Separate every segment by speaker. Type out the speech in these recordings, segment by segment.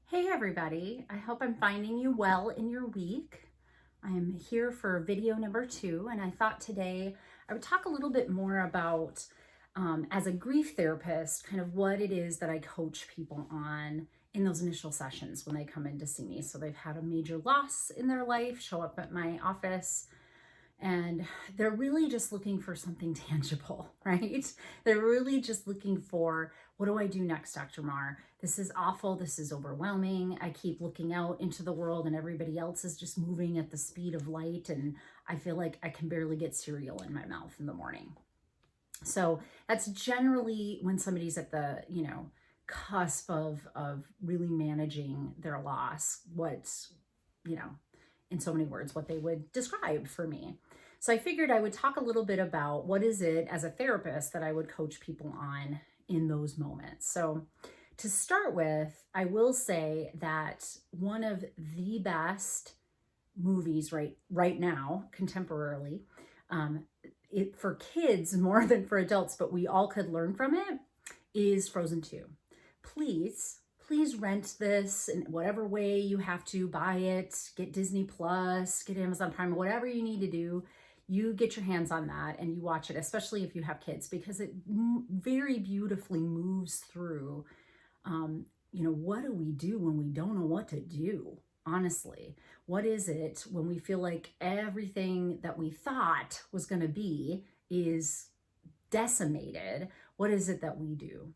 Speaker 1: Hey everybody, I hope I'm finding you well in your week. I'm here for video number 2, and I thought today I would talk a little bit more about, as a grief therapist, kind of what it is that I coach people on in those initial sessions when they come in to see me. So they've had a major loss in their life, show up at my office, and they're really just looking for something tangible, right? They're really just looking for, what do I do next, Dr. Marr? This is awful. This is overwhelming. I keep looking out into the world and everybody else is just moving at the speed of light. And I feel like I can barely get cereal in my mouth in the morning. So that's generally when somebody's at the, cusp of really managing their loss, what's, in so many words, what they would describe for me. So I figured I would talk a little bit about what is it as a therapist that I would coach people on in those moments. So to start with, I will say that one of the best movies right now, contemporarily, for kids more than for adults, but we all could learn from it, is Frozen 2. Please rent this in whatever way you have to. Buy it, get Disney Plus, get Amazon Prime, whatever you need to do. You get your hands on that and you watch it, especially if you have kids, because it very beautifully moves through, what do we do when we don't know what to do? Honestly, what is it when we feel like everything that we thought was going to be is decimated? What is it that we do?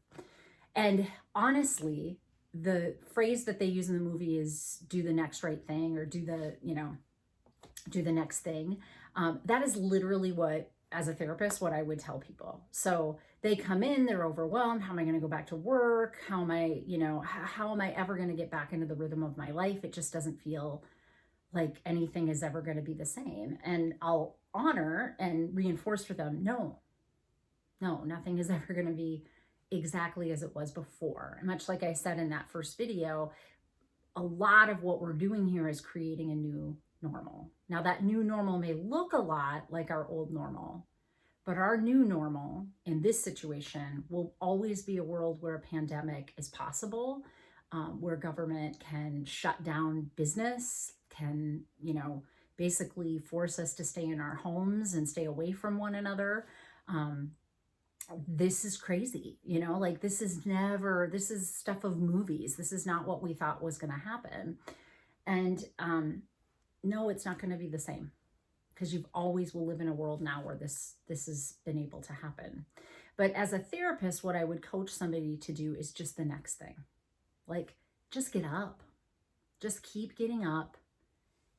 Speaker 1: And honestly, the phrase that they use in the movie is do the next right thing, or do the next thing. That is literally what, as a therapist, what I would tell people. So they come in, they're overwhelmed. How am I going to go back to work? How am I ever going to get back into the rhythm of my life? It just doesn't feel like anything is ever going to be the same. And I'll honor and reinforce for them, no, nothing is ever going to be exactly as it was before. And much like I said in that first video, a lot of what we're doing here is creating a new normal. Now, that new normal may look a lot like our old normal, but our new normal in this situation will always be a world where a pandemic is possible, where government can shut down business, can, basically force us to stay in our homes and stay away from one another. This is crazy, this is stuff of movies. This is not what we thought was going to happen. And no, it's not going to be the same, because you always will live in a world now where this has been able to happen. But as a therapist, what I would coach somebody to do is just the next thing. Like, just get up, just keep getting up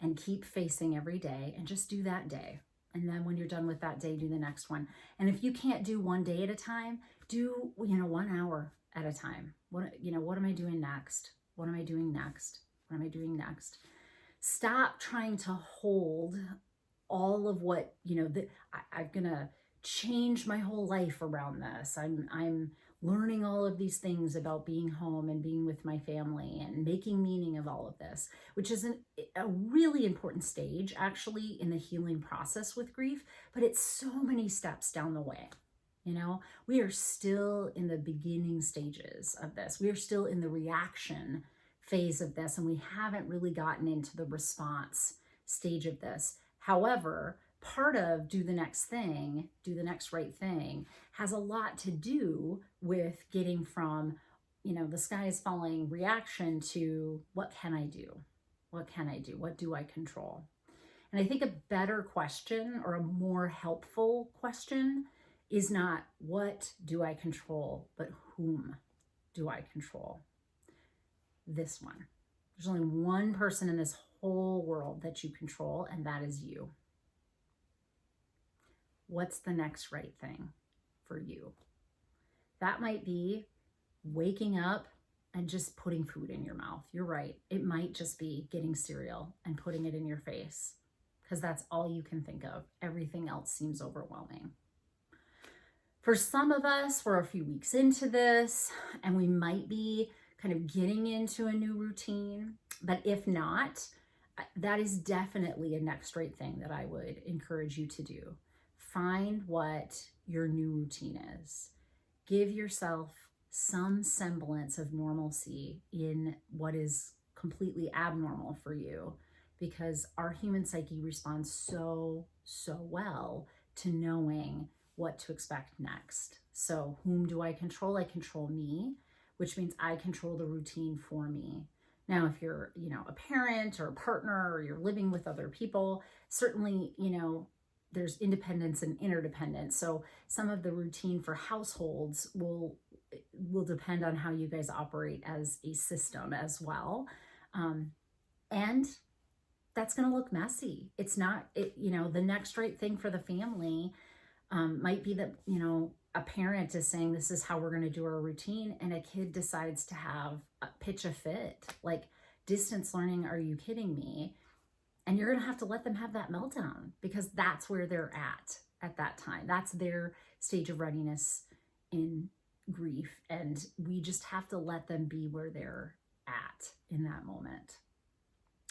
Speaker 1: and keep facing every day, and just do that day. And then when you're done with that day, do the next one. And if you can't do one day at a time, do, 1 hour at a time. What am I doing next? What am I doing next? What am I doing next? Stop trying to hold all of what, I'm going to change my whole life around this. I'm learning all of these things about being home and being with my family and making meaning of all of this, which is a really important stage actually in the healing process with grief, but it's so many steps down the way. We are still in the beginning stages of this. We are still in the reaction phase of this, and we haven't really gotten into the response stage of this. However, part of do the next thing, do the next right thing, has a lot to do with getting from, the sky is falling reaction to what can I do? What can I do? What do I control? And I think a better question, or a more helpful question, is not what do I control, but whom do I control? This one. There's only one person in this whole world that you control, and that is you. What's the next right thing for you? That might be waking up and just putting food in your mouth. You're right. It might just be getting cereal and putting it in your face, because that's all you can think of. Everything else seems overwhelming. For some of us, we're a few weeks into this and we might be kind of getting into a new routine. But if not, that is definitely a next right thing that I would encourage you to do. Find what your new routine is. Give yourself some semblance of normalcy in what is completely abnormal for you, because our human psyche responds so well to knowing what to expect next. So whom do I control? I control me, which means I control the routine for me. Now, if you're, a parent or a partner, or you're living with other people, certainly, there's independence and interdependence. So some of the routine for households will depend on how you guys operate as a system as well. And that's going to look messy. It's not, the next right thing for the family might be that, a parent is saying, this is how we're going to do our routine. And a kid decides to pitch a fit, like, distance learning. Are you kidding me? And you're going to have to let them have that meltdown, because that's where they're at that time. That's their stage of readiness in grief. And we just have to let them be where they're at in that moment.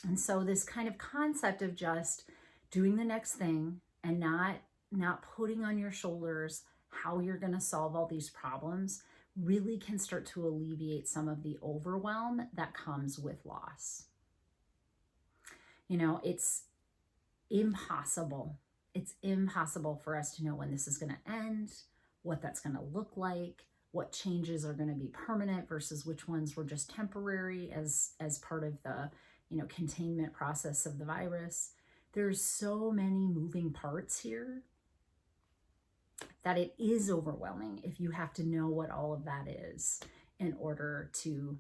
Speaker 1: And so this kind of concept of just doing the next thing and not putting on your shoulders how you're going to solve all these problems really can start to alleviate some of the overwhelm that comes with loss. It's impossible. It's impossible for us to know when this is going to end, what that's going to look like, what changes are going to be permanent versus which ones were just temporary as part of the containment process of the virus. There's so many moving parts here that it is overwhelming if you have to know what all of that is in order to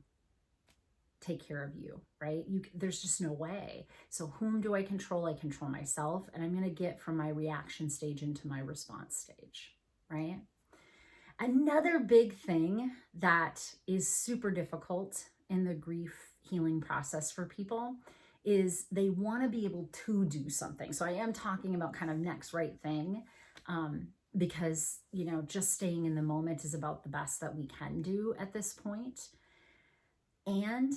Speaker 1: take care of you, right? There's just no way. So whom do I control? I control myself, and I'm going to get from my reaction stage into my response stage, right? Another big thing that is super difficult in the grief healing process for people is they want to be able to do something. So I am talking about kind of next right thing, because, just staying in the moment is about the best that we can do at this point. And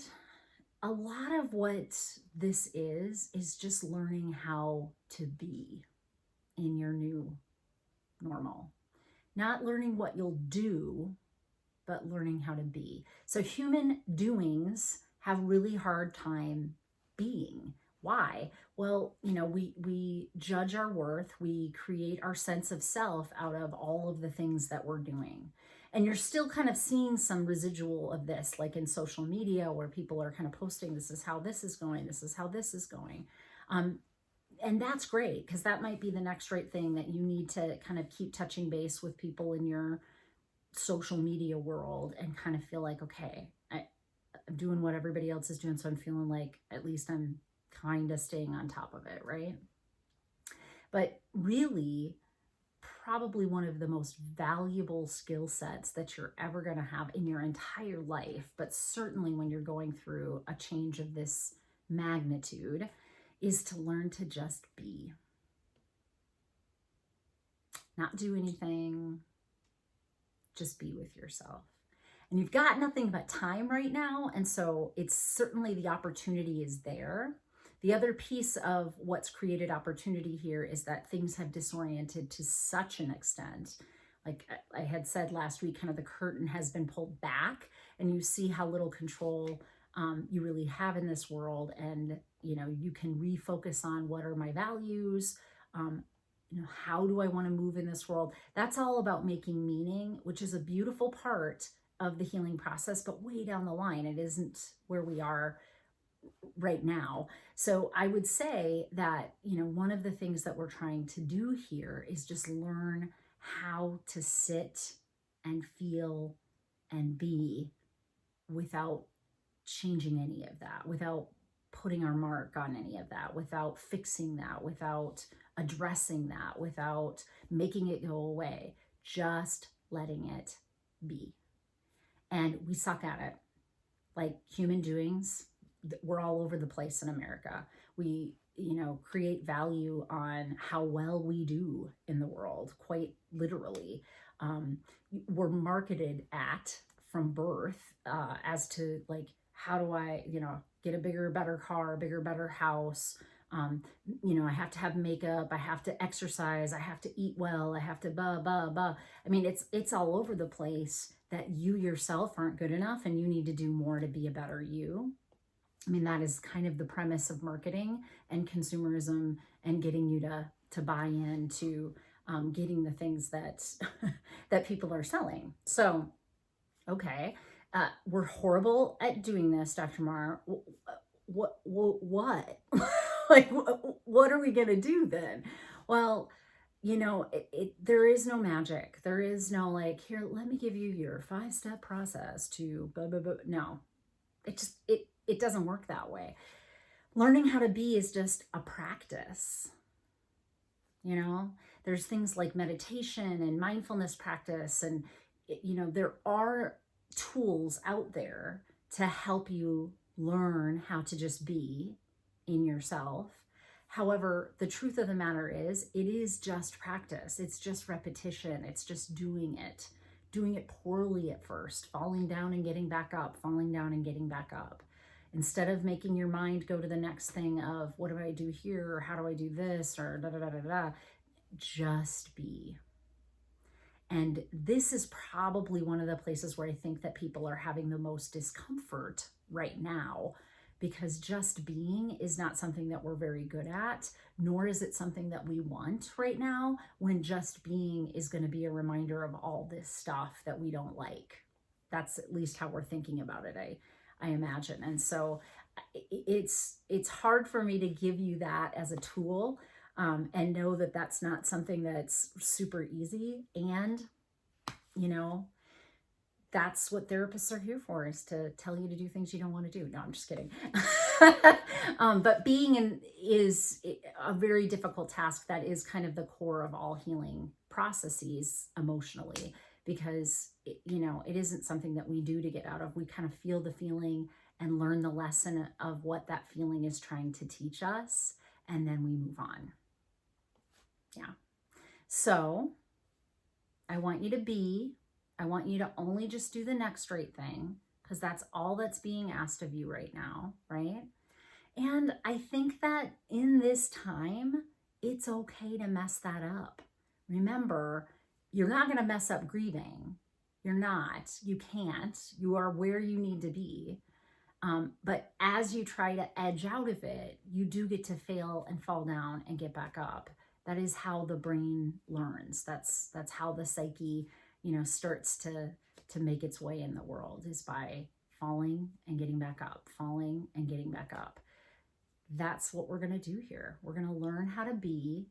Speaker 1: a lot of what this is just learning how to be in your new normal. Not learning what you'll do, but learning how to be. So human doings have really hard time being. Why? Well, we judge our worth. We create our sense of self out of all of the things that we're doing. And you're still kind of seeing some residual of this, like in social media, where people are kind of posting, this is how this is going, this is how this is going. And that's great, because that might be the next right thing that you need to kind of keep touching base with people in your social media world and kind of feel like, okay, I'm doing what everybody else is doing, so I'm feeling like at least I'm kind of staying on top of it, right? But really, probably one of the most valuable skill sets that you're ever going to have in your entire life, but certainly when you're going through a change of this magnitude, is to learn to just be. Not do anything, just be with yourself. And you've got nothing but time right now, and so it's certainly the opportunity is there. The other piece of what's created opportunity here is that things have disoriented to such an extent. Like I had said last week, kind of the curtain has been pulled back, and you see how little control you really have in this world. And, you can refocus on what are my values, how do I want to move in this world? That's all about making meaning, which is a beautiful part of the healing process, but way down the line. It isn't where we are right now. So I would say that, one of the things that we're trying to do here is just learn how to sit and feel and be without changing any of that, without putting our mark on any of that, without fixing that, without addressing that, without making it go away, just letting it be. And we suck at it. Like human doings, we're all over the place in America. We, create value on how well we do in the world, quite literally. We're marketed at from birth as to like, how do I, get a bigger, better car, a bigger, better house. I have to have makeup, I have to exercise, I have to eat well, I have to blah, blah, blah. I mean, it's all over the place that you yourself aren't good enough and you need to do more to be a better you. I mean, that is kind of the premise of marketing and consumerism and getting you to buy into getting the things that that people are selling. So, okay, we're horrible at doing this, Dr. Marr. What? Like, what are we gonna do then? Well, there is no magic. There is no like, here, let me give you your 5-step process to blah blah blah. No, it doesn't work that way. Learning how to be is just a practice. There's things like meditation and mindfulness practice, and there are tools out there to help you learn how to just be in yourself. However, the truth of the matter is, it is just practice. It's just repetition. It's just doing it poorly at first, falling down and getting back up, falling down and getting back up. Instead of making your mind go to the next thing of what do I do here, or how do I do this, or da da da da da, just be. And this is probably one of the places where I think that people are having the most discomfort right now, because just being is not something that we're very good at, nor is it something that we want right now, when just being is going to be a reminder of all this stuff that we don't like. That's at least how we're thinking about it, I imagine. And so it's hard for me to give you that as a tool, and know that that's not something that's super easy. And, that's what therapists are here for, is to tell you to do things you don't want to do. No, I'm just kidding. But being is a very difficult task. That is kind of the core of all healing processes emotionally, because it isn't something that we do to get out of. We kind of feel the feeling and learn the lesson of what that feeling is trying to teach us, and then we move on. Yeah. So I want you to only just do the next right thing, because that's all that's being asked of you right now, right? And I think that in this time, it's okay to mess that up. Remember, you're not going to mess up grieving. You're not. You can't. You are where you need to be. But as you try to edge out of it, you do get to fail and fall down and get back up. That is how the brain learns. That's how the psyche, starts to make its way in the world, is by falling and getting back up, falling and getting back up. That's what we're going to do here. We're going to learn how to be.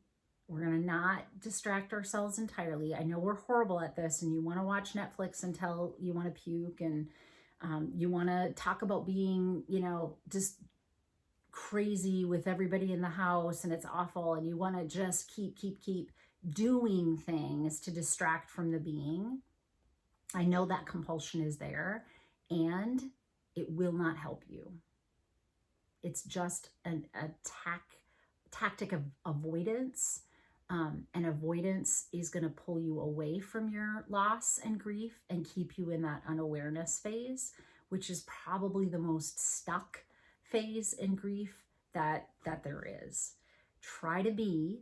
Speaker 1: We're going to not distract ourselves entirely. I know we're horrible at this, and you want to watch Netflix until you want to puke, and you want to talk about being, just crazy with everybody in the house, and it's awful, and you want to just keep doing things to distract from the being. I know that compulsion is there, and it will not help you. It's just a tactic of avoidance, and avoidance is going to pull you away from your loss and grief and keep you in that unawareness phase, which is probably the most stuck phase in grief that there is. Try to be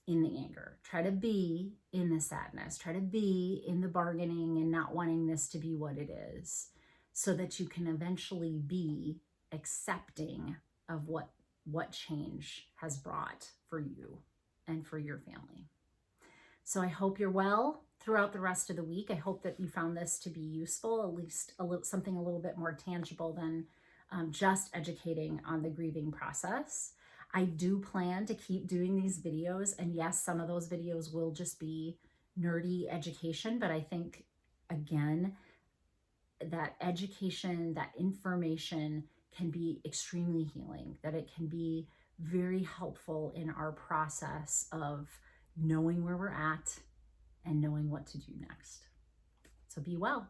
Speaker 1: in the anger. Try to be in the sadness. Try to be in the bargaining and not wanting this to be what it is, so that you can eventually be accepting of what change has brought for you and for your family. So I hope you're well throughout the rest of the week. I hope that you found this to be useful, at least something a little bit more tangible than just educating on the grieving process. I do plan to keep doing these videos, and yes, some of those videos will just be nerdy education, but I think, again, that education, that information can be extremely healing, that it can be very helpful in our process of knowing where we're at and knowing what to do next. So be well.